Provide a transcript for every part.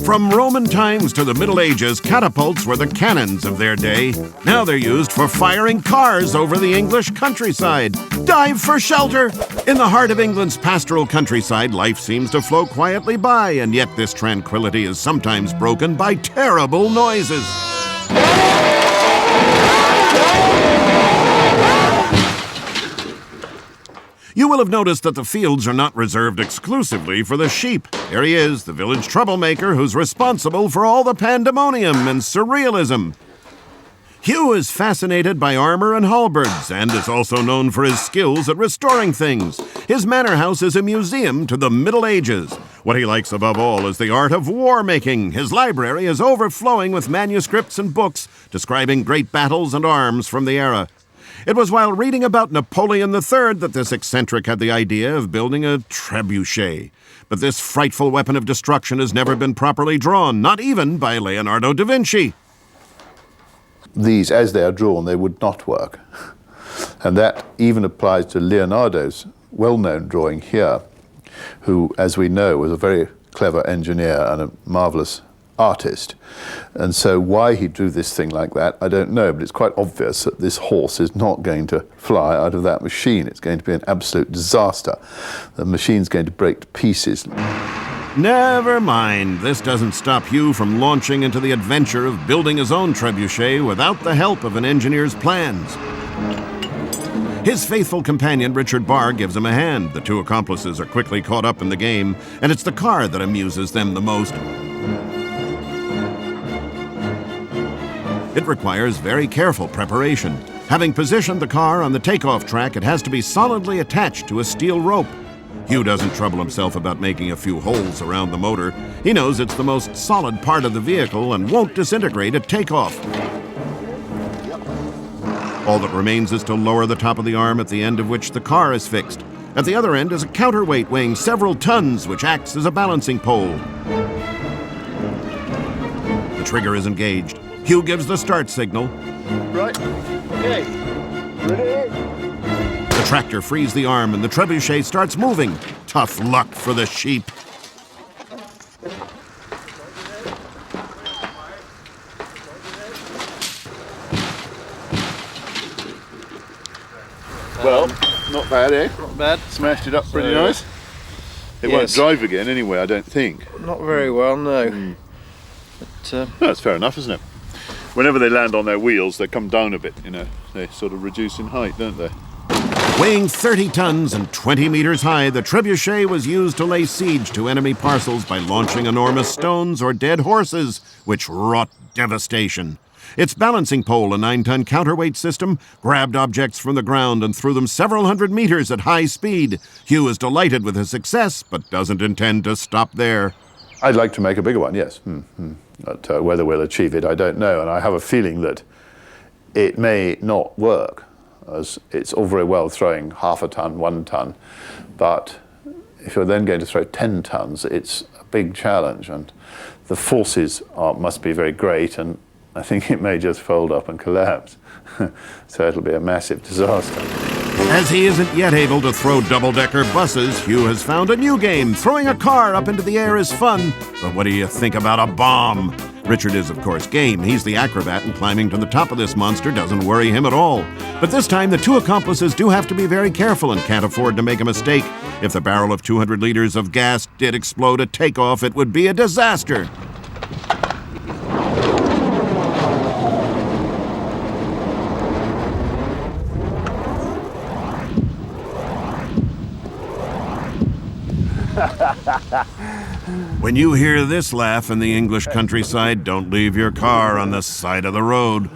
From Roman times to the Middle Ages, catapults were the cannons of their day. Now they're used for firing cars over the English countryside. Dive for shelter! In the heart of England's pastoral countryside, life seems to flow quietly by, and yet this tranquility is sometimes broken by terrible noises. You will have noticed that the fields are not reserved exclusively for the sheep. There he is, the village troublemaker who's responsible for all the pandemonium and surrealism. Hugh is fascinated by armor and halberds and is also known for his skills at restoring things. His manor house is a museum to the Middle Ages. What he likes above all is the art of war-making. His library is overflowing with manuscripts and books describing great battles and arms from the era. It was while reading about Napoleon III that this eccentric had the idea of building a trebuchet. But this frightful weapon of destruction has never been properly drawn, not even by Leonardo da Vinci. These, as they are drawn, they would not work. And that even applies to Leonardo's well-known drawing here, who, as we know, was a very clever engineer and a marvelous artist. And so why he drew this thing like that, I don't know, but it's quite obvious that this horse is not going to fly out of that machine. It's going to be an absolute disaster. The machine's going to break to pieces. Never mind. This doesn't stop Hugh from launching into the adventure of building his own trebuchet without the help of an engineer's plans. His faithful companion, Richard Barr, gives him a hand. The two accomplices are quickly caught up in the game, and it's the car that amuses them the most. It requires very careful preparation. Having positioned the car on the takeoff track, it has to be solidly attached to a steel rope. Hugh doesn't trouble himself about making a few holes around the motor. He knows it's the most solid part of the vehicle and won't disintegrate at takeoff. All that remains is to lower the top of the arm at the end of which the car is fixed. At the other end is a counterweight weighing several tons, which acts as a balancing pole. The trigger is engaged. Hugh gives the start signal. Right. Okay. Ready? The tractor frees the arm and the trebuchet starts moving. Tough luck for the sheep. Well, not bad, eh? Not bad. Smashed it up pretty nice. It won't drive again anyway, I don't think. Not very well, no. But, no, that's fair enough, isn't it? Whenever they land on their wheels, they come down a bit, you know. They sort of reduce in height, don't they? Weighing 30 tons and 20 meters high, the trebuchet was used to lay siege to enemy parcels by launching enormous stones or dead horses, which wrought devastation. Its balancing pole, a 9-ton counterweight system, grabbed objects from the ground and threw them several hundred meters at high speed. Hugh is delighted with his success, but doesn't intend to stop there. I'd like to make a bigger one, yes. But whether we'll achieve it, I don't know. And I have a feeling that it may not work, as it's all very well throwing half a ton, 1 ton. But if you're then going to throw 10 tons, it's a big challenge. And the forces must be very great. And I think it may just fold up and collapse. So it'll be a massive disaster. As he isn't yet able to throw double-decker buses, Hugh has found a new game. Throwing a car up into the air is fun, but what do you think about a bomb? Richard is, of course, game. He's the acrobat, and climbing to the top of this monster doesn't worry him at all. But this time, the two accomplices do have to be very careful and can't afford to make a mistake. If the barrel of 200 liters of gas did explode at takeoff, it would be a disaster. When you hear this laugh in the English countryside, don't leave your car on the side of the road.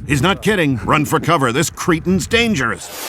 He's not kidding. Run for cover. This cretin's dangerous.